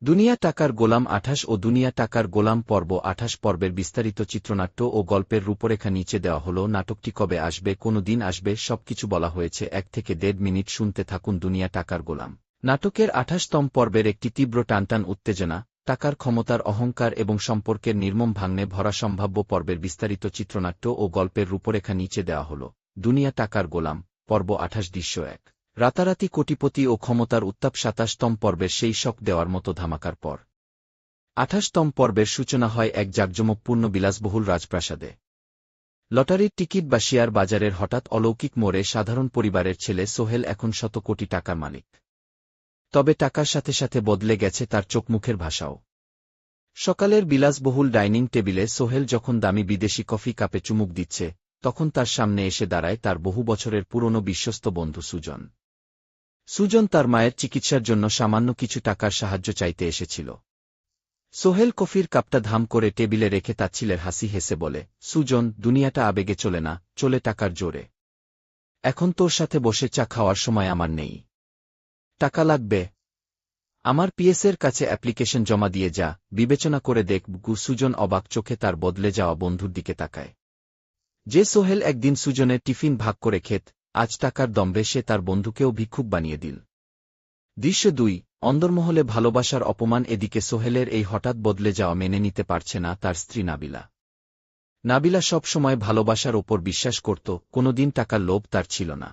দুনিয়া টাকার গোলাম ২৮ ও দুনিয়া টাকার গোলাম পর্ব ২৮ পর্বের বিস্তারিত চিত্রনাট্য ও গল্পের রূপরেখা নিচে দেওয়া হল। নাটকটি কবে আসবে, কোনো দিন আসবে, সবকিছু বলা হয়েছে। ১ থেকে ১.৫ মিনিট শুনতে থাকুন। দুনিয়া টাকার গোলাম নাটকের ২৮তম পর্বের একটি তীব্র টানটান উত্তেজনা, টাকার ক্ষমতার অহংকার এবং সম্পর্কের নির্মম ভাঙনে ভরা সম্ভাব্য পর্বের বিস্তারিত চিত্রনাট্য ও গল্পের রূপরেখা নিচে দেওয়া হল। দুনিয়া টাকার গোলাম পর্ব ২৮ দৃশ্য ১। রাতারাতি কোটিপতি ও ক্ষমতার উত্তাপ। ২৭তম পর্বের সেই শক দেওয়ার মতো ধামাকার পর ২৮তম পর্বের সূচনা হয় এক জাঁকজমকপূর্ণ বিলাসবহুল রাজপ্রাসাদে। লটারির টিকিট বা শেয়ার বাজারের হঠাৎ অলৌকিক মোড়ে সাধারণ পরিবারের ছেলে সোহেল এখন শত কোটি টাকার মালিক। তবে টাকার সাথে সাথে বদলে গেছে তার চোখমুখের ভাষাও। সকালের বিলাসবহুল ডাইনিং টেবিলে সোহেল যখন দামি বিদেশি কফি কাপে চুমুক দিচ্ছে, তখন তার সামনে এসে দাঁড়ায় তার বহু বছরের পুরনো বিশ্বস্ত বন্ধু সুজন। সুজন তার মায়ের চিকিৎসার জন্য সামান্য কিছু টাকার সাহায্য চাইতে এসেছিল। সোহেল কফির কাপটা ধাম করে টেবিলে রেখে তাচ্ছিলের হাসি হেসে বলে, সুজন, দুনিয়াটা আবেগে চলে না, চলে টাকার জোরে। এখন তোর সাথে বসে চা খাওয়ার সময় আমার নেই। টাকা লাগবে? আমার পিএসের কাছে অ্যাপ্লিকেশন জমা দিয়ে যা, বিবেচনা করে দেখ। সুজন অবাক চোখে তার বদলে যাওয়া বন্ধুর দিকে তাকায়। যে সোহেল একদিন সুজনের টিফিন ভাগ করে খেত, আজ টাকার দম্ভে সে তার বন্ধুকেও ভিক্ষুক বানিয়ে দিল। দৃশ্য ২। অন্দরমহলে ভালোবাসার অপমান। এদিকে সোহেলের এই হঠাৎ বদলে যাওয়া মেনে নিতে পারছে না তার স্ত্রী নাবিলা। নাবিলা সব সময় ভালোবাসার ওপর বিশ্বাস করত, কোনোদিন টাকার লোভ তার ছিল না।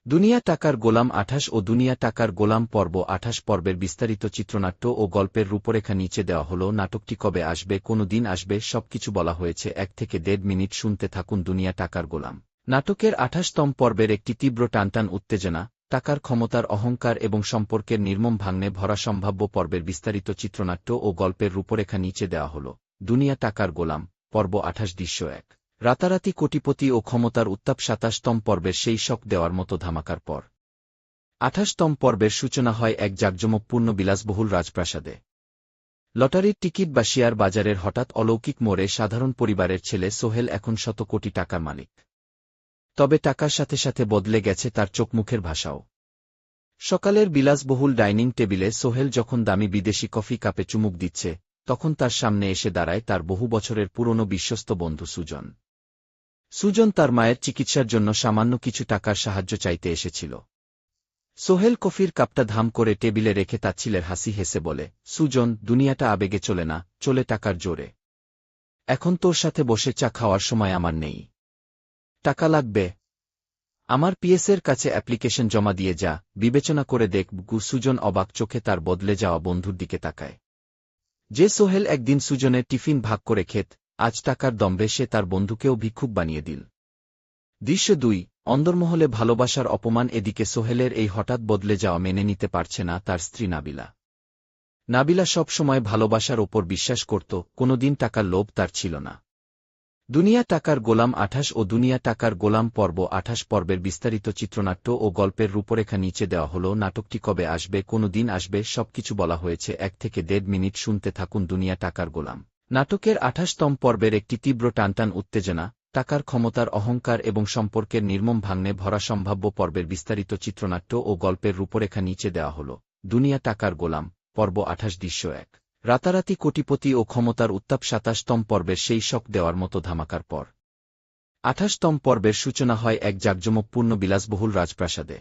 দুনিয়া টাকার গোলাম ২৮ ও দুনিয়া টাকার গোলাম পর্ব ২৮ পর্বের বিস্তারিত চিত্রনাট্য ও গল্পের রূপরেখা নিচে দেওয়া হল। নাটকটি কবে আসবে, কোনো দিন আসবে, সবকিছু বলা হয়েছে। ১ থেকে ১.৫ মিনিট শুনতে থাকুন। দুনিয়া টাকার গোলাম নাটকের ২৮তম পর্বের একটি তীব্র টানটান উত্তেজনা, টাকার ক্ষমতার অহংকার এবং সম্পর্কের নির্মম ভাঙনে ভরা সম্ভাব্য পর্বের বিস্তারিত চিত্রনাট্য ও গল্পের রূপরেখা নিচে দেওয়া হল। দুনিয়া টাকার গোলাম পর্ব ২৮ দৃশ্য ১। রাতারাতি কোটিপতি ও ক্ষমতার উত্তাপ। ২৭তম পর্বের সেই শক দেওয়ার মতো ধামাকার পর ২৮তম পর্বের সূচনা হয় এক জাঁকজমকপূর্ণ বিলাসবহুল রাজপ্রাসাদে। লটারির টিকিট বা শেয়ার বাজারের হঠাৎ অলৌকিক মোড়ে সাধারণ পরিবারের ছেলে সোহেল এখন শত কোটি টাকার মালিক। তবে টাকার সাথে সাথে বদলে গেছে তার চোখমুখের ভাষাও। সকালের বিলাসবহুল ডাইনিং টেবিলে সোহেল যখন দামি বিদেশি কফি কাপে চুমুক দিচ্ছে, তখন তার সামনে এসে দাঁড়ায় তার বহু বছরের পুরনো বিশ্বস্ত বন্ধু সুজন। সুজন তার মায়ের চিকিৎসার জন্য সামান্য কিছু টাকার সাহায্য চাইতে এসেছিল। সোহেল কফির কাপটা ধাম করে টেবিলে রেখে তাচ্ছিলের হাসি হেসে বলে, সুজন, দুনিয়াটা আবেগে চলে না, চলে টাকার জোরে। এখন তোর সাথে বসে চা খাওয়ার সময় আমার নেই। টাকা লাগবে? আমার পিএসের কাছে অ্যাপ্লিকেশন জমা দিয়ে যা, বিবেচনা করে দেখ। সুজন অবাক চোখে তার বদলে যাওয়া বন্ধুর দিকে তাকায়। যে সোহেল একদিন সুজনের টিফিন ভাগ করে খেত, আজ টাকার দম্ভে সে তার বন্ধুকেও ভিক্ষুক বানিয়ে দিল। দৃশ্য ২। অন্দরমহলে ভালোবাসার অপমান। এদিকে সোহেলের এই হঠাৎ বদলে যাওয়া মেনে নিতে পারছে না তার স্ত্রী নাবিলা। নাবিলা সব সময় ভালোবাসার ওপর বিশ্বাস করত, কোনোদিন টাকার লোভ তার ছিল না। দুনিয়া টাকার গোলাম ২৮ ও দুনিয়া টাকার গোলাম পর্ব ২৮ পর্বের বিস্তারিত চিত্রনাট্য ও গল্পের রূপরেখা নিচে দেওয়া হল। নাটকটি কবে আসবে, কোনো দিন আসবে, সবকিছু বলা হয়েছে। ১ থেকে ১.৫ মিনিট শুনতে থাকুন। দুনিয়া টাকার গোলাম নাটকের ২৮তম পর্বের একটি তীব্র টানটান উত্তেজনা, টাকার ক্ষমতার অহংকার এবং সম্পর্কের নির্মম ভাঙনে ভরা সম্ভাব্য পর্বের বিস্তারিত চিত্রনাট্য ও গল্পের রূপরেখা নিচে দেওয়া হল। দুনিয়া টাকার গোলাম পর্ব ২৮ দৃশ্য ১। রাতারাতি কোটিপতি ও ক্ষমতার উত্তাপ। ২৭তম পর্বের সেই শক দেওয়ার মতো ধামাকার পর ২৮তম পর্বের সূচনা হয় এক জাঁকজমকপূর্ণ বিলাসবহুল রাজপ্রাসাদে।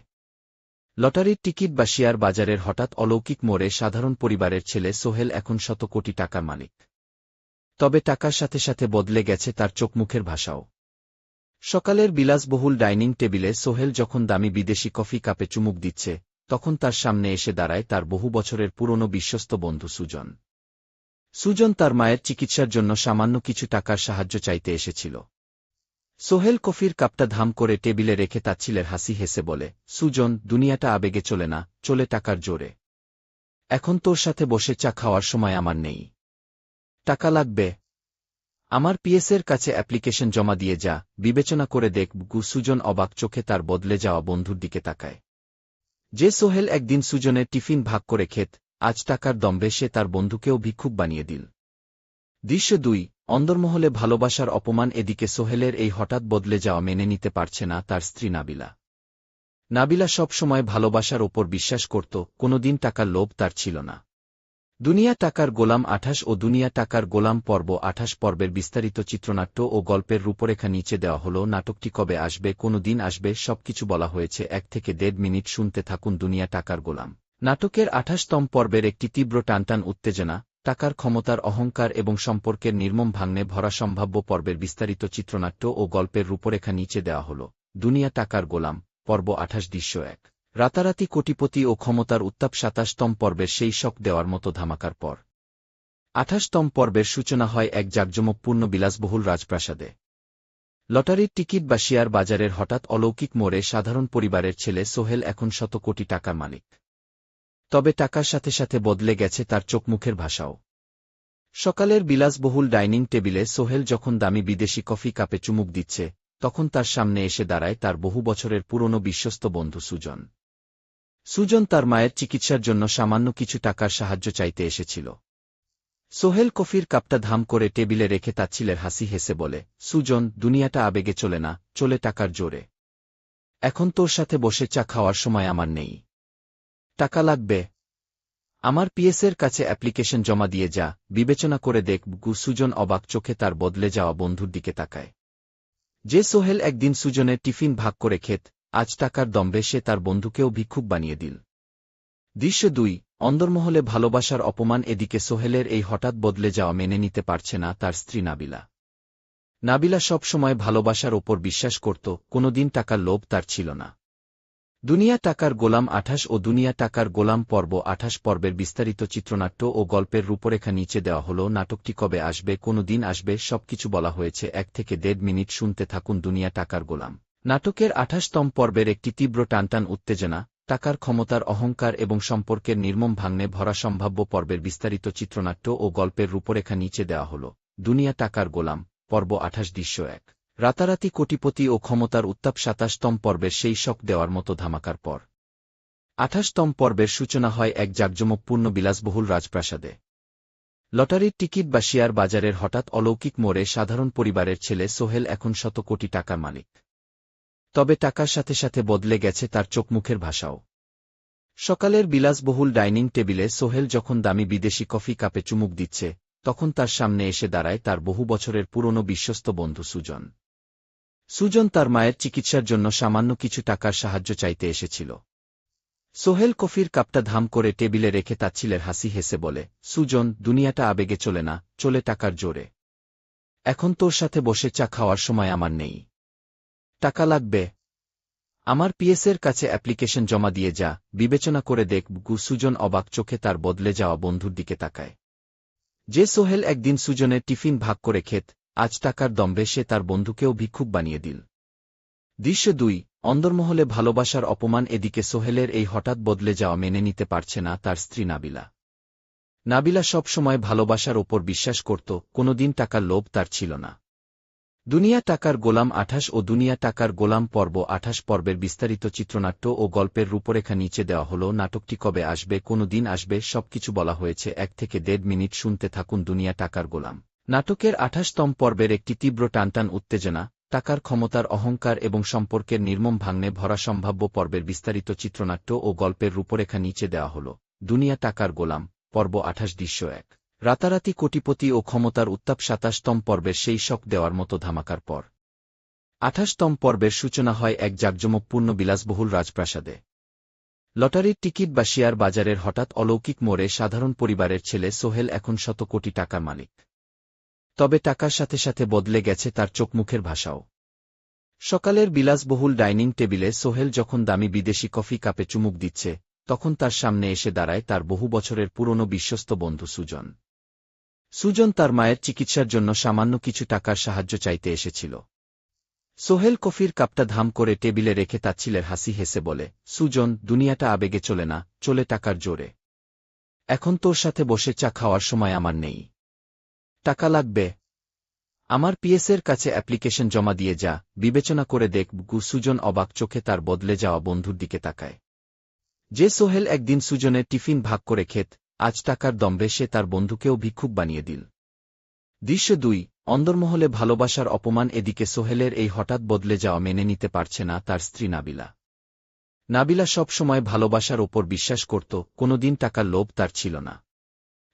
লটারির টিকিট বা শেয়ার বাজারের হঠাৎ অলৌকিক মোড়ে সাধারণ পরিবারের ছেলে সোহেল এখন শত কোটি টাকার মালিক। তবে টাকার সাথে সাথে বদলে গেছে তার চোখমুখের ভাষাও। সকালের বিলাসবহুল ডাইনিং টেবিলে সোহেল যখন দামি বিদেশি কফি কাপে চুমুক দিচ্ছে, তখন তার সামনে এসে দাঁড়ায় তার বহু বছরের পুরনো বিশ্বস্ত বন্ধু সুজন। সুজন তার মায়ের চিকিৎসার জন্য সামান্য কিছু টাকার সাহায্য চাইতে এসেছিল। সোহেল কফির কাপটা ধাম করে টেবিলে রেখে তাচ্ছিলের হাসি হেসে বলে, সুজন, দুনিয়াটা আবেগে চলে না, চলে টাকার জোরে। এখন তোর সাথে বসে চা খাওয়ার সময় আমার নেই। টাকা লাগবে? আমার পিএসের কাছে অ্যাপ্লিকেশন জমা দিয়ে যা, বিবেচনা করে দেখ। সুজন অবাক চোখে তার বদলে যাওয়া বন্ধুর দিকে তাকায়। যে সোহেল একদিন সুজনের টিফিন ভাগ করে খেত, আজ টাকার দম্ভে সে তার বন্ধুকেও ভিক্ষুক বানিয়ে দিল। দৃশ্য ২। অন্দরমহলে ভালোবাসার অপমান। এদিকে সোহেলের এই হঠাৎ বদলে যাওয়া মেনে নিতে পারছে না তার স্ত্রী নাবিলা। নাবিলা সব সময় ভালোবাসার ওপর বিশ্বাস করত, কোনোদিন টাকার লোভ তার ছিল না। দুনিয়া টাকার গোলাম ২৮ ও দুনিয়া টাকার গোলাম পর্ব ২৮ পর্বের বিস্তারিত চিত্রনাট্য ও গল্পের রূপরেখা নিচে দেওয়া হল। নাটকটি কবে আসবে, কোনো দিন আসবে, সবকিছু বলা হয়েছে। ১ থেকে ১.৫ মিনিট শুনতে থাকুন দুনিয়া টাকার গোলাম। নাটকের ২৮তম পর্বের একটি তীব্র টানটান উত্তেজনা, টাকার ক্ষমতার অহংকার এবং সম্পর্কের নির্মম ভাঙনে ভরা সম্ভাব্য পর্বের বিস্তারিত চিত্রনাট্য ও গল্পের রূপরেখা নিচে দেওয়া হল। দুনিয়া টাকার গোলাম পর্ব ২৮ দৃশ্য ১। রাতারাতি কোটিপতি ও ক্ষমতার উত্তাপ। ২৭তম পর্বের সেই শক দেওয়ার মতো ধামাকার পর ২৮তম পর্বের সূচনা হয় এক জাঁকজমকপূর্ণ বিলাসবহুল রাজপ্রাসাদে। লটারির টিকিট বা শেয়ার বাজারের হঠাৎ অলৌকিক মোড়ে সাধারণ পরিবারের ছেলে সোহেল এখন শত কোটি টাকার মালিক। তবে টাকার সাথে সাথে বদলে গেছে তার চোখমুখের ভাষাও। সকালের বিলাসবহুল ডাইনিং টেবিলে সোহেল যখন দামি বিদেশি কফি কাপে চুমুক দিচ্ছে, তখন তার সামনে এসে দাঁড়ায় তার বহু বছরের পুরনো বিশ্বস্ত বন্ধু সুজন। সুজন তার মায়ের চিকিৎসার জন্য সামান্য কিছু টাকার সাহায্য চাইতে এসেছিল। সোহেল কফির কাপটা ধাম করে টেবিলে রেখে তাচ্ছিলের হাসি হেসে বলে, সুজন, দুনিয়াটা আবেগে চলে না, চলে টাকার জোরে। এখন তোর সাথে বসে চা খাওয়ার সময় আমার নেই। টাকা লাগবে? আমার পিএসের কাছে অ্যাপ্লিকেশন জমা দিয়ে যা, বিবেচনা করে দেখ। সুজন অবাক চোখে তার বদলে যাওয়া বন্ধুর দিকে তাকায়। যে সোহেল একদিন সুজনের টিফিন ভাগ করে খেত, আজ টাকার দম্ভে সে তার বন্ধুকেও ভিক্ষুক বানিয়ে দিল। দৃশ্য ২। অন্দরমহলে ভালোবাসার অপমান। এদিকে সোহেলের এই হঠাৎ বদলে যাওয়া মেনে নিতে পারছে না তার স্ত্রী নাবিলা। নাবিলা সব সময় ভালোবাসার ওপর বিশ্বাস করত, কোনোদিন টাকার লোভ তার ছিল না। দুনিয়া টাকার গোলাম ২৮ ও দুনিয়া টাকার গোলাম পর্ব ২৮ পর্বের বিস্তারিত চিত্রনাট্য ও গল্পের রূপরেখা নিচে দেওয়া হল। নাটকটি কবে আসবে, কোনো দিন আসবে, সবকিছু বলা হয়েছে। ১ থেকে ১.৫ মিনিট শুনতে থাকুন দুনিয়া টাকার গোলাম। নাটকের ২৮তম পর্বের একটি তীব্র টানটান উত্তেজনা, টাকার ক্ষমতার অহংকার এবং সম্পর্কের নির্মম ভাঙনে ভরা সম্ভাব্য পর্বের বিস্তারিত চিত্রনাট্য ও গল্পের রূপরেখা নিচে দেওয়া হল। দুনিয়া টাকার গোলাম পর্ব ২৮ দৃশ্য ১। রাতারাতি কোটিপতি ও ক্ষমতার উত্তাপ। ২৭তম পর্বের সেই শক দেওয়ার মতো ধামাকার পর ২৮তম পর্বের সূচনা হয় এক জাঁকজমকপূর্ণ বিলাসবহুল রাজপ্রাসাদে। লটারির টিকিট বা শেয়ার বাজারের হঠাৎ অলৌকিক মোড়ে সাধারণ পরিবারের ছেলে সোহেল এখন শত কোটি টাকার মালিক। তবে টাকার সাথে সাথে বদলে গেছে তার চোখমুখের ভাষাও। সকালের বিলাসবহুল ডাইনিং টেবিলে সোহেল যখন দামি বিদেশি কফি কাপে চুমুক দিচ্ছে, তখন তার সামনে এসে দাঁড়ায় তার বহু বছরের পুরনো বিশ্বস্ত বন্ধু সুজন। সুজন তার মায়ের চিকিৎসার জন্য সামান্য কিছু টাকার সাহায্য চাইতে এসেছিল। সোহেল কফির কাপটা ধাম করে টেবিলে রেখে তাচ্ছিলের হাসি হেসে বলে, সুজন, দুনিয়াটা আবেগে চলে না, চলে টাকার জোরে। এখন তোর সাথে বসে চা খাওয়ার সময় আমার নেই। টাকা লাগবে? আমার পিএসের কাছে অ্যাপ্লিকেশন জমা দিয়ে যা, বিবেচনা করে দেখ। সুজন অবাক চোখে তার বদলে যাওয়া বন্ধুর দিকে তাকায়। যে সোহেল একদিন সুজনের টিফিন ভাগ করে খেত, আজ টাকার দম্ভে সে তার বন্ধুকেও ভিক্ষুক বানিয়ে দিল। দৃশ্য ২। অন্দরমহলে ভালোবাসার অপমান। এদিকে সোহেলের এই হঠাৎ বদলে যাওয়া মেনে নিতে পারছে না তার স্ত্রী নাবিলা। নাবিলা সব সময় ভালোবাসার ওপর বিশ্বাস করত, কোনোদিন টাকার লোভ তার ছিল না। দুনিয়া টাকার গোলাম ২৮ ও দুনিয়া টাকার গোলাম পর্ব ২৮ পর্বের বিস্তারিত চিত্রনাট্য ও গল্পের রূপরেখা নিচে দেওয়া হল। নাটকটি কবে আসবে, কোনো দিন আসবে, সবকিছু বলা হয়েছে। ১ থেকে ১.৫ মিনিট শুনতে থাকুন দুনিয়া টাকার গোলাম। নাটকের ২৮তম পর্বের একটি তীব্র টানটান উত্তেজনা, টাকার ক্ষমতার অহংকার এবং সম্পর্কের নির্মম ভাঙনে ভরা সম্ভাব্য পর্বের বিস্তারিত চিত্রনাট্য ও গল্পের রূপরেখা নিচে দেওয়া হল। দুনিয়া টাকার গোলাম পর্ব ২৮ দৃশ্য ১। রাতারাতি কোটিপতি ও ক্ষমতার উত্তাপ। ২৭তম পর্বের সেই শক দেওয়ার মতো ধামাকার পর ২৮তম পর্বের সূচনা হয় এক জাঁকজমকপূর্ণ বিলাসবহুল রাজপ্রাসাদে। লটারির টিকিট বা শেয়ার বাজারের হঠাৎ অলৌকিক মোড়ে সাধারণ পরিবারের ছেলে সোহেল এখন শত কোটি টাকার মালিক। তবে টাকার সাথে সাথে বদলে গেছে তার চোখমুখের ভাষাও। সকালের বিলাসবহুল ডাইনিং টেবিলে সোহেল যখন দামি বিদেশি কফি কাপে চুমুক দিচ্ছে, তখন তার সামনে এসে দাঁড়ায় তার বহু বছরের পুরনো বিশ্বস্ত বন্ধু সুজন। সুজন তার মায়ের চিকিৎসার জন্য সামান্য কিছু টাকার সাহায্য চাইতে এসেছিল। সোহেল কফির কাপটা ধাম করে টেবিলে রেখে তাচ্ছিলের হাসি হেসে বলে, সুজন, দুনিয়াটা আবেগে চলে না, চলে টাকার জোরে। এখন তোর সাথে বসে চা খাওয়ার সময় আমার নেই। টাকা লাগবে? আমার পিএসের কাছে অ্যাপ্লিকেশন জমা দিয়ে যা, বিবেচনা করে দেখ। সুজন অবাক চোখে তার বদলে যাওয়া বন্ধুর দিকে তাকায়। যে সোহেল একদিন সুজনের টিফিন ভাগ করে খেত, আজ টাকার দম্ভে সে তার বন্ধুকেও ভিক্ষুক বানিয়ে দিল। দৃশ্য ২। অন্দরমহলে ভালোবাসার অপমান। এদিকে সোহেলের এই হঠাৎ বদলে যাওয়া মেনে নিতে পারছে না তার স্ত্রী নাবিলা। নাবিলা সব সময় ভালোবাসার ওপর বিশ্বাস করত, কোনোদিন টাকার লোভ তার ছিল না।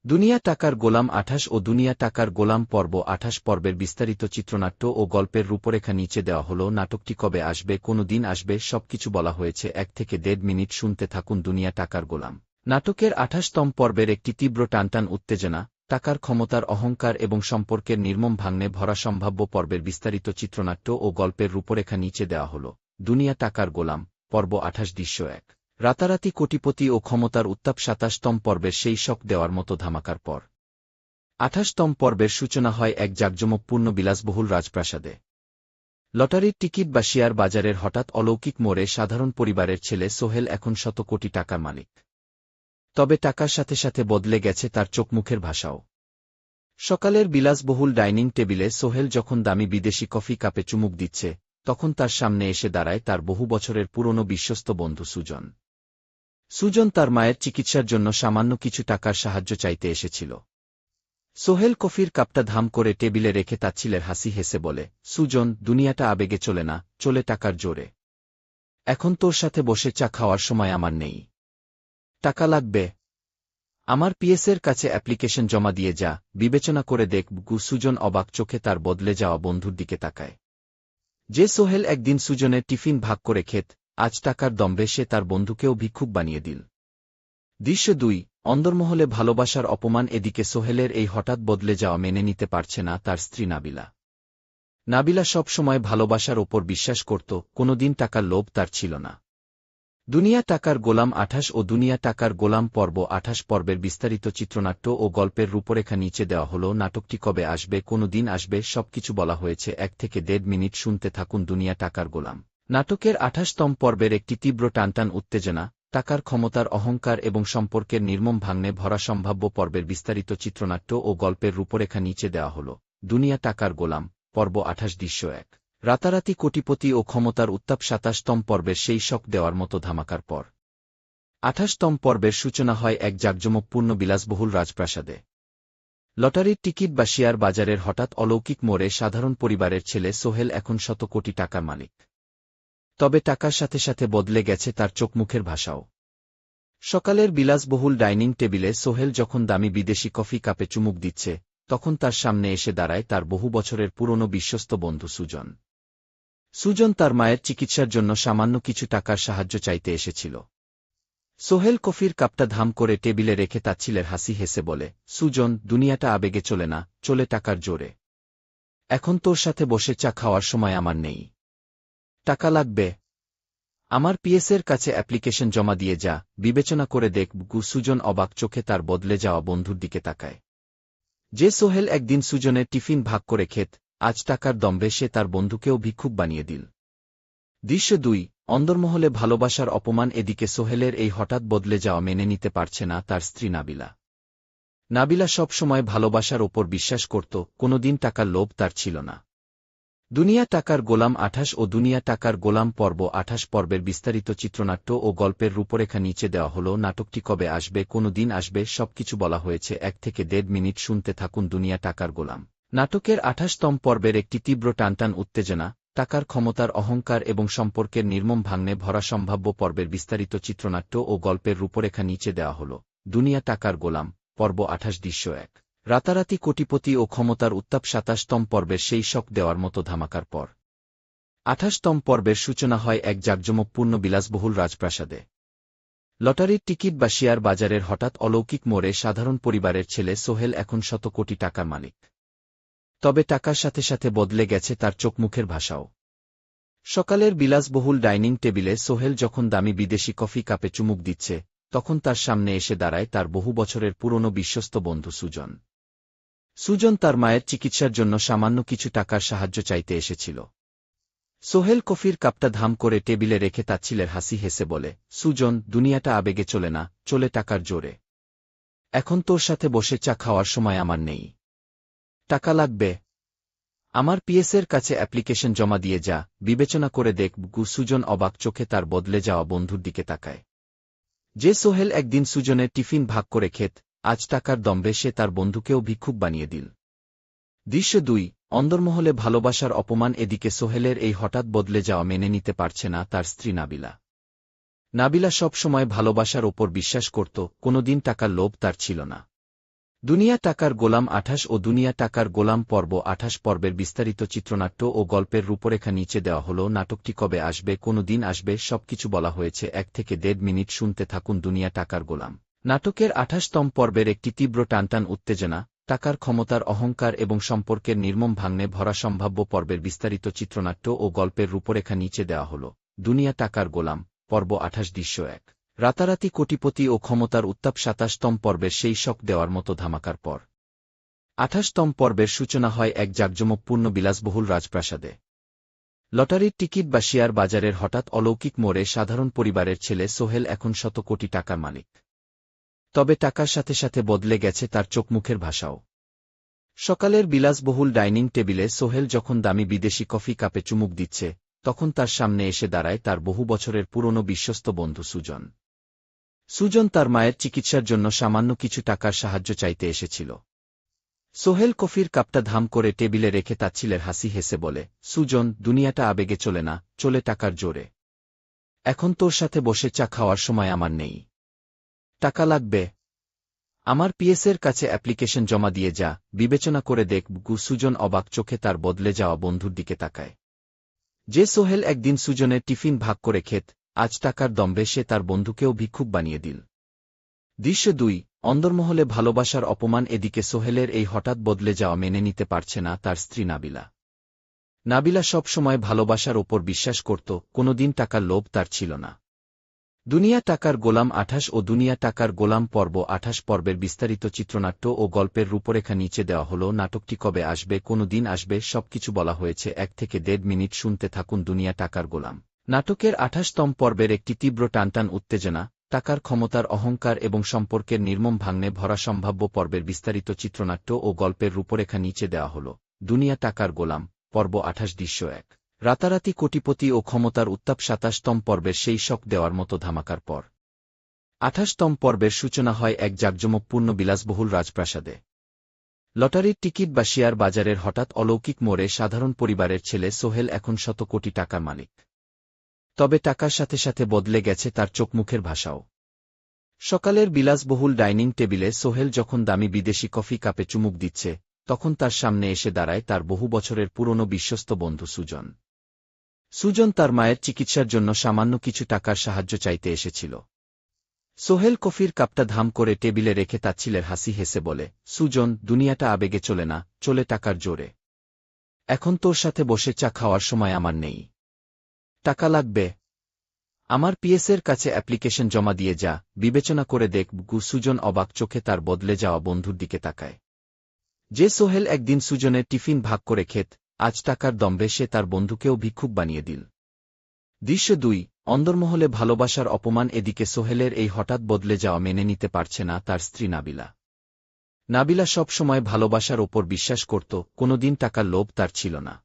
দুনিয়া টাকার গোলাম ২৮ ও দুনিয়া টাকার গোলাম পর্ব ২৮ পর্বের বিস্তারিত চিত্রনাট্য ও গল্পের রূপরেখা নিচে দেওয়া হল। নাটকটি কবে আসবে, কোনো দিন আসবে, সবকিছু বলা হয়েছে। ১ থেকে ১.৫ মিনিট শুনতে থাকুন দুনিয়া টাকার গোলাম নাটকের ২৮তম পর্বের একটি তীব্র টানটান উত্তেজনা, টাকার ক্ষমতার অহংকার এবং সম্পর্কের নির্মম ভাঙনে ভরা সম্ভাব্য পর্বের বিস্তারিত চিত্রনাট্য ও গল্পের রূপরেখা নিচে দেওয়া হল। দুনিয়া টাকার গোলাম পর্ব ২৮ দৃশ্য ১। রাতারাতি কোটিপতি ও ক্ষমতার উত্তাপ ২৭তম পর্বের সেই শক দেওয়ার মতো ধামাকার পর ২৮তম পর্বের সূচনা হয় এক জাঁকজমকপূর্ণ বিলাসবহুল রাজপ্রাসাদে। লটারির টিকিট বা শেয়ার বাজারের হঠাৎ অলৌকিক মোড়ে সাধারণ পরিবারের ছেলে সোহেল এখন শত কোটি টাকার মালিক। তবে টাকার সাথে সাথে বদলে গেছে তার চোখমুখের ভাষাও। সকালের বিলাসবহুল ডাইনিং টেবিলে সোহেল যখন দামি বিদেশি কফি কাপে চুমুক দিচ্ছে, তখন তার সামনে এসে দাঁড়ায় তার বহু বছরের পুরনো বিশ্বস্ত বন্ধু সুজন। সুজন তার মায়ের চিকিৎসার জন্য সামান্য কিছু টাকার সাহায্য চাইতে এসেছিল। সোহেল কফির কাপটা ধাম করে টেবিলে রেখে তাচ্ছিলের হাসি হেসে বলে, সুজন, দুনিয়াটা আবেগে চলে না, চলে টাকার জোরে। এখন তোর সাথে বসে চা খাওয়ার সময় আমার নেই। টাকা লাগবে? আমার পিএসের কাছে অ্যাপ্লিকেশন জমা দিয়ে যা, বিবেচনা করে দেখ। সুজন অবাক চোখে তার বদলে যাওয়া বন্ধুর দিকে তাকায়। যে সোহেল একদিন সুজনের টিফিন ভাগ করে খেত, আজ টাকার দম্ভে সে তার বন্ধুকেও ভিক্ষুক বানিয়ে দিল। দৃশ্য ২। অন্দরমহলে ভালোবাসার অপমান। এদিকে সোহেলের এই হঠাৎ বদলে যাওয়া মেনে নিতে পারছে না তার স্ত্রী নাবিলা। নাবিলা সব সময় ভালোবাসার ওপর বিশ্বাস করত, কোনোদিন টাকার লোভ তার ছিল না। দুনিয়া টাকার গোলাম ২৮ ও দুনিয়া টাকার গোলাম পর্ব ২৮ পর্বের বিস্তারিত চিত্রনাট্য ও গল্পের রূপরেখা নিচে দেওয়া হল। নাটকটি কবে আসবে, কোনো দিন আসবে, সবকিছু বলা হয়েছে। ১ থেকে ১.৫ মিনিট শুনতে থাকুন দুনিয়া টাকার গোলাম নাটকের ২৮তম পর্বের একটি তীব্র টানটান উত্তেজনা, টাকার ক্ষমতার অহংকার এবং সম্পর্কের নির্মম ভাঙনে ভরা সম্ভাব্য পর্বের বিস্তারিত চিত্রনাট্য ও গল্পের রূপরেখা নিচে দেওয়া হল। দুনিয়া টাকার গোলাম পর্ব ২৮ দৃশ্য ১। রাতারাতি কোটিপতি ও ক্ষমতার উত্তাপ ২৭তম পর্বের সেই শক দেওয়ার মতো ধামাকার পর ২৮তম পর্বের সূচনা হয় এক জাঁকজমকপূর্ণ বিলাসবহুল রাজপ্রাসাদে। লটারির টিকিট বা শেয়ার বাজারের হঠাৎ অলৌকিক মোড়ে সাধারণ পরিবারের ছেলে সোহেল এখন শত কোটি টাকার মালিক। তবে টাকার সাথে সাথে বদলে গেছে তার চোখমুখের ভাষাও। সকালের বিলাসবহুল ডাইনিং টেবিলে সোহেল যখন দামি বিদেশি কফি কাপে চুমুক দিচ্ছে, তখন তার সামনে এসে দাঁড়ায় তার বহু বছরের পুরনো বিশ্বস্ত বন্ধু সুজন। সুজন তার মায়ের চিকিৎসার জন্য সামান্য কিছু টাকার সাহায্য চাইতে এসেছিল। সোহেল কফির কাপটা ধাম করে টেবিলে রেখে তাচ্ছিলের হাসি হেসে বলে, সুজন, দুনিয়াটা আবেগে চলে না, চলে টাকার জোরে। এখন তোর সাথে বসে চা খাওয়ার সময় আমার নেই। টাকা লাগবে? আমার পিএসের কাছে অ্যাপ্লিকেশন জমা দিয়ে যা, বিবেচনা করে দেখ। সুজন অবাক চোখে তার বদলে যাওয়া বন্ধুর দিকে তাকায়। যে সোহেল একদিন সুজনের টিফিন ভাগ করে খেত, আজ টাকার দম্ভে সে তার বন্ধুকেও ভিক্ষুক বানিয়ে দিল। দৃশ্য ২। অন্দরমহলে ভালোবাসার অপমান। এদিকে সোহেলের এই হঠাৎ বদলে যাওয়া মেনে নিতে পারছে না তার স্ত্রী নাবিলা। নাবিলা সব সময় ভালোবাসার ওপর বিশ্বাস করত, কোনোদিন টাকার লোভ তার ছিল না। দুনিয়া টাকার গোলাম ২৮ ও দুনিয়া টাকার গোলাম পর্ব ২৮ পর্বের বিস্তারিত চিত্রনাট্য ও গল্পের রূপরেখা নিচে দেওয়া হল। নাটকটি কবে আসবে, কোনো দিন আসবে, সবকিছু বলা হয়েছে। ১ থেকে ১.৫ মিনিট শুনতে থাকুন দুনিয়া টাকার গোলাম নাটকের ২৮তম পর্বের একটি তীব্র টানটান উত্তেজনা, টাকার ক্ষমতার অহংকার এবং সম্পর্কের নির্মম ভাঙনে ভরা সম্ভাব্য পর্বের বিস্তারিত চিত্রনাট্য ও গল্পের রূপরেখা নিচে দেওয়া হল। দুনিয়া টাকার গোলাম পর্ব ২৮ দৃশ্য ১। রাতারাতি কোটিপতি ও ক্ষমতার উত্তাপ ২৭তম পর্বের সেই শক দেওয়ার মতো ধামাকার পর ২৮তম পর্বের সূচনা হয় এক জাঁকজমকপূর্ণ বিলাসবহুল রাজপ্রাসাদে। লটারির টিকিট বা শেয়ার বাজারের হঠাৎ অলৌকিক মোড়ে সাধারণ পরিবারের ছেলে সোহেল এখন শত কোটি টাকার মালিক। তবে টাকার সাথে সাথে বদলে গেছে তার চোখমুখের ভাষাও। সকালের বিলাসবহুল ডাইনিং টেবিলে সোহেল যখন দামি বিদেশি কফি কাপে চুমুক দিচ্ছে, তখন তার সামনে এসে দাঁড়ায় তার বহু বছরের পুরনো বিশ্বস্ত বন্ধু সুজন। সুজন তার মায়ের চিকিৎসার জন্য সামান্য কিছু টাকার সাহায্য চাইতে এসেছিল। সোহেল কফির কাপটা ধাম করে টেবিলে রেখে তাচ্ছিলের হাসি হেসে বলে, সুজন, দুনিয়াটা আবেগে চলে না, চলে টাকার জোরে। এখন তোর সাথে বসে চা খাওয়ার সময় আমার নেই। টাকা লাগবে? আমার পিএসের কাছে অ্যাপ্লিকেশন জমা দিয়ে যা, বিবেচনা করে দেখ। সুজন অবাক চোখে তার বদলে যাওয়া বন্ধুর দিকে তাকায়। যে সোহেল একদিন সুজনের টিফিন ভাগ করে খেত, আজ টাকার দম্ভে সে তার বন্ধুকেও ভিক্ষুক বানিয়ে দিল। দৃশ্য ২। অন্দরমহলে ভালোবাসার অপমান। এদিকে সোহেলের এই হঠাৎ বদলে যাওয়া মেনে নিতে পারছে না তার স্ত্রী নাবিলা। নাবিলা সব সময় ভালোবাসার ওপর বিশ্বাস করত, কোনোদিন টাকার লোভ তার ছিল না। দুনিয়া টাকার গোলাম ২৮ ও দুনিয়া টাকার গোলাম পর্ব ২৮ পর্বের বিস্তারিত চিত্রনাট্য ও গল্পের রূপরেখা নিচে দেওয়া হল। নাটকটি কবে আসবে, কোনো দিন আসবে, সবকিছু বলা হয়েছে। ১ থেকে ১.৫ মিনিট শুনতে থাকুন দুনিয়া টাকার গোলাম নাটকের ২৮তম পর্বের একটি তীব্র টানটান উত্তেজনা, টাকার ক্ষমতার অহংকার এবং সম্পর্কের নির্মম ভাঙনে ভরা সম্ভাব্য পর্বের বিস্তারিত চিত্রনাট্য ও গল্পের রূপরেখা নিচে দেওয়া হল। দুনিয়া টাকার গোলাম পর্ব ২৮ দৃশ্য ১। রাতারাতি কোটিপতি ও ক্ষমতার উত্তাপ ২৭তম পর্বের সেই শক দেওয়ার মতো ধামাকার পর ২৮তম পর্বের সূচনা হয় এক জাঁকজমকপূর্ণ বিলাসবহুল রাজপ্রাসাদে। লটারির টিকিট বা শেয়ার বাজারের হঠাৎ অলৌকিক মোড়ে সাধারণ পরিবারের ছেলে সোহেল এখন শত কোটি টাকার মালিক। তবে টাকার সাথে সাথে বদলে গেছে তার চোখমুখের ভাষাও। সকালের বিলাসবহুল ডাইনিং টেবিলে সোহেল যখন দামি বিদেশি কফি কাপে চুমুক দিচ্ছে, তখন তার সামনে এসে দাঁড়ায় তার বহু বছরের পুরনো বিশ্বস্ত বন্ধু সুজন। সুজন তার মায়ের চিকিৎসার জন্য সামান্য কিছু টাকার সাহায্য চাইতে এসেছিল। সোহেল কফির কাপটা ধাম করে টেবিলে রেখে তাচ্ছিলের হাসি হেসে বলে, সুজন, দুনিয়াটা আবেগে চলে না, চলে টাকার জোরে। এখন তোর সাথে বসে চা খাওয়ার সময় আমার নেই। টাকা লাগবে? আমার পিএসের কাছে অ্যাপ্লিকেশন জমা দিয়ে যা, বিবেচনা করে দেখ। সুজন অবাক চোখে তার বদলে যাওয়া বন্ধুর দিকে তাকায়। যে সোহেল একদিন সুজনের টিফিন ভাগ করে খেত, আজ টাকার দম্ভে সে তার বন্ধুকেও ভিক্ষুক বানিয়ে দিল। দৃশ্য ২। অন্দরমহলে ভালোবাসার অপমান। এদিকে সোহেলের এই হঠাৎ বদলে যাওয়া মেনে নিতে পারছে না তার স্ত্রী নাবিলা। নাবিলা সব সময় ভালোবাসার ওপর বিশ্বাস করত, কোনোদিন টাকার লোভ তার ছিল না। দুনিয়া টাকার গোলাম ২৮ ও দুনিয়া টাকার গোলাম পর্ব ২৮ পর্বের বিস্তারিত চিত্রনাট্য ও গল্পের রূপরেখা নিচে দেওয়া হল। নাটকটি কবে আসবে, কোনো দিন আসবে, সবকিছু বলা হয়েছে। ১ থেকে ১.৫ মিনিট শুনতে থাকুন দুনিয়া টাকার গোলাম নাটকের ২৮তম পর্বের একটি তীব্র টানটান উত্তেজনা, টাকার ক্ষমতার অহংকার এবং সম্পর্কের নির্মম ভাঙনে ভরা সম্ভাব্য পর্বের বিস্তারিত চিত্রনাট্য ও গল্পের রূপরেখা নিচে দেওয়া হল। দুনিয়া টাকার গোলাম পর্ব ২৮ দৃশ্য ১। রাতারাতি কোটিপতি ও ক্ষমতার উত্তাপ ২৭তম পর্বের সেই শক দেওয়ার মতো ধামাকার পর ২৮তম পর্বের সূচনা হয় এক জাঁকজমকপূর্ণ বিলাসবহুল রাজপ্রাসাদে। লটারির টিকিট বা শেয়ার বাজারের হঠাৎ অলৌকিক মোড়ে সাধারণ পরিবারের ছেলে সোহেল এখন শত কোটি টাকার মালিক। তবে টাকার সাথে সাথে বদলে গেছে তার চোখমুখের ভাষাও। সকালের বিলাসবহুল ডাইনিং টেবিলে সোহেল যখন দামি বিদেশি কফি কাপে চুমুক দিচ্ছে, তখন তার সামনে এসে দাঁড়ায় তার বহু বছরের পুরনো বিশ্বস্ত বন্ধু সুজন। সুজন তার মায়ের চিকিৎসার জন্য সামান্য কিছু টাকার সাহায্য চাইতে এসেছিল। সোহেল কফির কাপটা ধাম করে টেবিলে রেখে তাচ্ছিলের হাসি হেসে বলে, সুজন, দুনিয়াটা আবেগে চলে না, চলে টাকার জোরে। এখন তোর সাথে বসে চা খাওয়ার সময় আমার নেই। টাকা লাগবে? আমার পিএসের কাছে অ্যাপ্লিকেশন জমা দিয়ে যা, বিবেচনা করে দেখ। সুজন অবাক চোখে তার বদলে যাওয়া বন্ধুর দিকে তাকায়। যে সোহেল একদিন সুজনের টিফিন ভাগ করে খেত, আজ টাকার দম্ভে সে তার বন্ধুকেও ভিক্ষুক বানিয়ে দিল। দৃশ্য ২। অন্দরমহলে ভালোবাসার অপমান। এদিকে সোহেলের এই হঠাৎ বদলে যাওয়া মেনে নিতে পারছে না তার স্ত্রী নাবিলা। নাবিলা সব সময় ভালোবাসার ওপর বিশ্বাস করত, কোনোদিন টাকার লোভ তার ছিল না।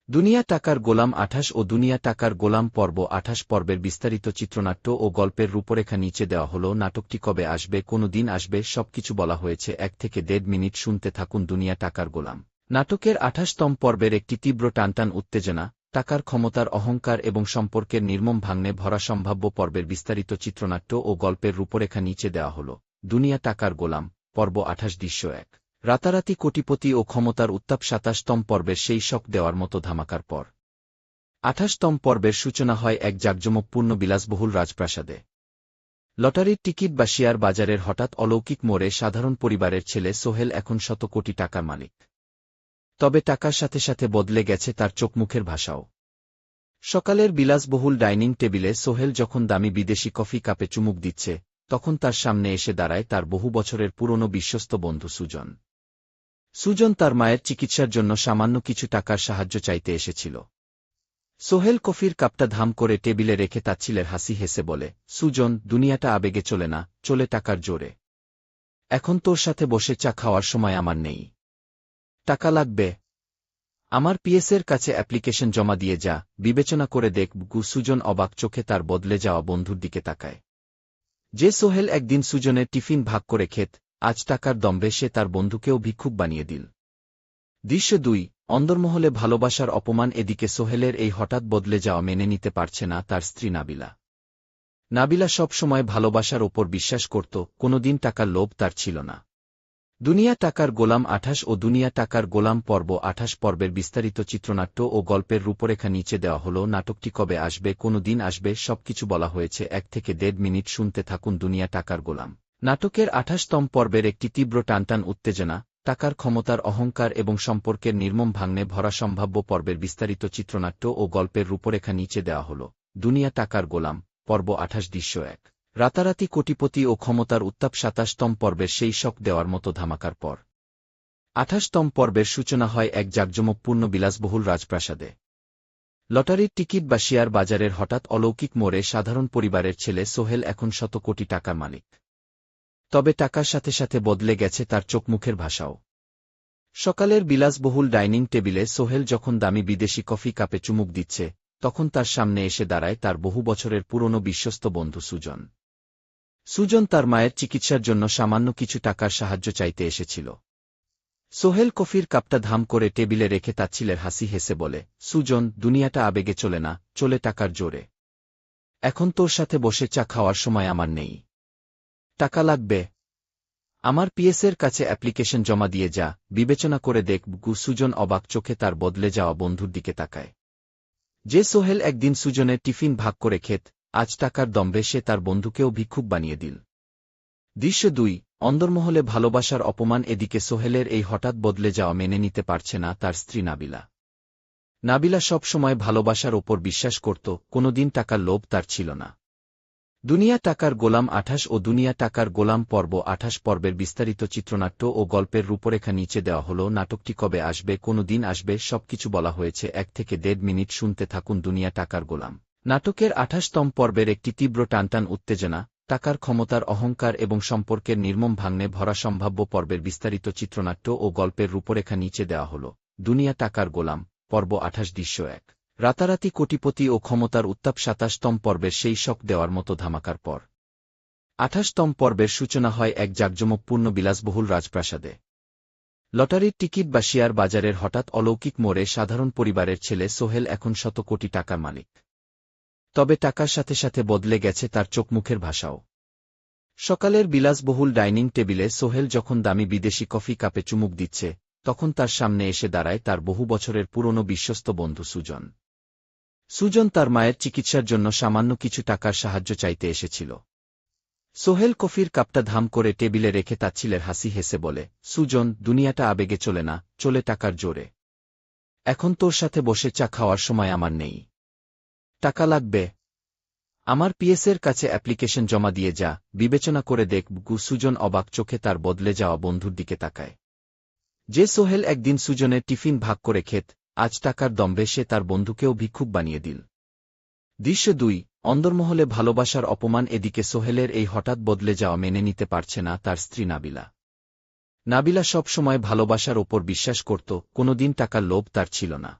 দুনিয়া টাকার গোলাম ২৮ ও দুনিয়া টাকার গোলাম পর্ব ২৮ পর্বের বিস্তারিত চিত্রনাট্য ও গল্পের রূপরেখা নিচে দেওয়া হল। নাটকটি কবে আসবে, কোনো দিন আসবে, সবকিছু বলা হয়েছে। ১ থেকে ১.৫ মিনিট শুনতে থাকুন দুনিয়া টাকার গোলাম নাটকের ২৮তম পর্বের একটি তীব্র টানটান উত্তেজনা, টাকার ক্ষমতার অহংকার এবং সম্পর্কের নির্মম ভাঙনে ভরা সম্ভাব্য পর্বের বিস্তারিত চিত্রনাট্য ও গল্পের রূপরেখা নিচে দেওয়া হল। দুনিয়া টাকার গোলাম পর্ব ২৮ দৃশ্য ১। রাতারাতি কোটিপতি ও ক্ষমতার উত্তাপ ২৭তম পর্বের সেই শক দেওয়ার মতো ধামাকার পর ২৮তম পর্বের সূচনা হয় এক জাঁকজমকপূর্ণ বিলাসবহুল রাজপ্রাসাদে। লটারির টিকিট বা শেয়ার বাজারের হঠাৎ অলৌকিক মোড়ে সাধারণ পরিবারের ছেলে সোহেল এখন শত কোটি টাকার মালিক। তবে টাকার সাথে সাথে বদলে গেছে তার চোখমুখের ভাষাও। সকালের বিলাসবহুল ডাইনিং টেবিলে সোহেল যখন দামি বিদেশি কফি কাপে চুমুক দিচ্ছে, তখন তার সামনে এসে দাঁড়ায় তার বহু বছরের পুরনো বিশ্বস্ত বন্ধু সুজন। সুজন তার মায়ের চিকিৎসার জন্য সামান্য কিছু টাকার সাহায্য চাইতে এসেছিল। সোহেল কফির কাপটা ধাম করে টেবিলে রেখে তাচ্ছিলের হাসি হেসে বলে, সুজন, দুনিয়াটা আবেগে চলে না, চলে টাকার জোরে। এখন তোর সাথে বসে চা খাওয়ার সময় আমার নেই। টাকা লাগবে? আমার পিএসের কাছে অ্যাপ্লিকেশন জমা দিয়ে যা, বিবেচনা করে দেখ। সুজন অবাক চোখে তার বদলে যাওয়া বন্ধুর দিকে তাকায়। যে সোহেল একদিন সুজনের টিফিন ভাগ করে খেত, আজ টাকার দম্ভে সে তার বন্ধুকেও ভিক্ষুক বানিয়ে দিল। দৃশ্য ২। অন্দরমহলে ভালোবাসার অপমান। এদিকে সোহেলের এই হঠাৎ বদলে যাওয়া মেনে নিতে পারছে না তার স্ত্রী নাবিলা। নাবিলা সব সময় ভালোবাসার ওপর বিশ্বাস করত, কোনোদিন টাকার লোভ তার ছিল না। দুনিয়া টাকার গোলাম ২৮ ও দুনিয়া টাকার গোলাম পর্ব ২৮ পর্বের বিস্তারিত চিত্রনাট্য ও গল্পের রূপরেখা নিচে দেওয়া হল। নাটকটি কবে আসবে, কোনো দিন আসবে, সবকিছু বলা হয়েছে। ১ থেকে ১.৫ মিনিট শুনতে থাকুন। দুনিয়া টাকার গোলাম নাটকের ২৮তম পর্বের একটি তীব্র টানটান উত্তেজনা, টাকার ক্ষমতার অহংকার এবং সম্পর্কের নির্মম ভাঙনে ভরা সম্ভাব্য পর্বের বিস্তারিত চিত্রনাট্য ও গল্পের রূপরেখা নিচে দেওয়া হল। দুনিয়া টাকার গোলাম পর্ব ২৮ দৃশ্য ১। রাতারাতি কোটিপতি ও ক্ষমতার উত্তাপ। ২৭তম পর্বের সেই শক দেওয়ার মতো ধামাকার পর ২৮তম পর্বের সূচনা হয় এক জাঁকজমকপূর্ণ বিলাসবহুল রাজপ্রাসাদে। লটারির টিকিট বা শেয়ার বাজারের হঠাৎ অলৌকিক মোড়ে সাধারণ পরিবারের ছেলে সোহেল এখন শত কোটি টাকার মালিক। তবে টাকার সাথে সাথে বদলে গেছে তার চোখমুখের ভাষাও। সকালের বিলাসবহুল ডাইনিং টেবিলে সোহেল যখন দামি বিদেশি কফি কাপে চুমুক দিচ্ছে, তখন তার সামনে এসে দাঁড়ায় তার বহু বছরের পুরনো বিশ্বস্ত বন্ধু সুজন। সুজন তার মায়ের চিকিৎসার জন্য সামান্য কিছু টাকার সাহায্য চাইতে এসেছিল। সোহেল কফির কাপটা ধাম করে টেবিলে রেখে তাচ্ছিলের হাসি হেসে বলে, সুজন, দুনিয়াটা আবেগে চলে না, চলে টাকার জোরে। এখন তোর সাথে বসে চা খাওয়ার সময় আমার নেই। টাকা লাগবে? আমার পিএসের কাছে অ্যাপ্লিকেশন জমা দিয়ে যা, বিবেচনা করে দেখ। সুজন অবাক চোখে তার বদলে যাওয়া বন্ধুর দিকে তাকায়। যে সোহেল একদিন সুজনের টিফিন ভাগ করে খেত, আজ টাকার দম্ভে সে তার বন্ধুকেও ভিক্ষুক বানিয়ে দিল। দৃশ্য ২। অন্দরমহলে ভালোবাসার অপমান। এদিকে সোহেলের এই হঠাৎ বদলে যাওয়া মেনে নিতে পারছে না তার স্ত্রী নাবিলা। নাবিলা সব সময় ভালোবাসার ওপর বিশ্বাস করত, কোনোদিন টাকার লোভ তার ছিল না। দুনিয়া টাকার গোলাম ২৮ ও দুনিয়া টাকার গোলাম পর্ব ২৮ পর্বের বিস্তারিত চিত্রনাট্য ও গল্পের রূপরেখা নিচে দেওয়া হল। নাটকটি কবে আসবে, কোনো দিন আসবে, সবকিছু বলা হয়েছে। ১ থেকে ১.৫ মিনিট শুনতে থাকুন। দুনিয়া টাকার গোলাম নাটকের ২৮তম পর্বের একটি তীব্র টানটান উত্তেজনা, টাকার ক্ষমতার অহংকার এবং সম্পর্কের নির্মম ভাঙনে ভরা সম্ভাব্য পর্বের বিস্তারিত চিত্রনাট্য ও গল্পের রূপরেখা নিচে দেওয়া হল। দুনিয়া টাকার গোলাম পর্ব ২৮ দৃশ্য ১। রাতারাতি কোটিপতি ও ক্ষমতার উত্তাপ। ২৭তম পর্বের সেই শক দেওয়ার মতো ধামাকার পর ২৮তম পর্বের সূচনা হয় এক জাঁকজমকপূর্ণ বিলাসবহুল রাজপ্রাসাদে। লটারির টিকিট বা শেয়ার বাজারের হঠাৎ অলৌকিক মোড়ে সাধারণ পরিবারের ছেলে সোহেল এখন শত কোটি টাকার মালিক। তবে টাকার সাথে সাথে বদলে গেছে তার চোখমুখের ভাষাও। সকালের বিলাসবহুল ডাইনিং টেবিলে সোহেল যখন দামি বিদেশি কফি কাপে চুমুক দিচ্ছে, তখন তার সামনে এসে দাঁড়ায় তার বহু বছরের পুরনো বিশ্বস্ত বন্ধু সুজন। সুজন তার মায়ের চিকিৎসার জন্য সামান্য কিছু টাকার সাহায্য চাইতে এসেছিল। সোহেল কফির কাপটা ধাম করে টেবিলে রেখে তাচ্ছিলের হাসি হেসে বলে, সুজন, দুনিয়াটা আবেগে চলে না, চলে টাকার জোরে। এখন তোর সাথে বসে চা খাওয়ার সময় আমার নেই। টাকা লাগবে? আমার পিএসের কাছে অ্যাপ্লিকেশন জমা দিয়ে যা, বিবেচনা করে দেখ। সুজন অবাক চোখে তার বদলে যাওয়া বন্ধুর দিকে তাকায়। যে সোহেল একদিন সুজনের টিফিন ভাগ করে খেত, আজ টাকার দম্ভে সে তার বন্ধুকেও ভিক্ষুক বানিয়ে দিল। দৃশ্য ২। অন্দরমহলে ভালোবাসার অপমান। এদিকে সোহেলের এই হঠাৎ বদলে যাওয়া মেনে নিতে পারছে না তার স্ত্রী নাবিলা। নাবিলা সব সময় ভালোবাসার ওপর বিশ্বাস করত, কোনোদিন টাকার লোভ তার ছিল না।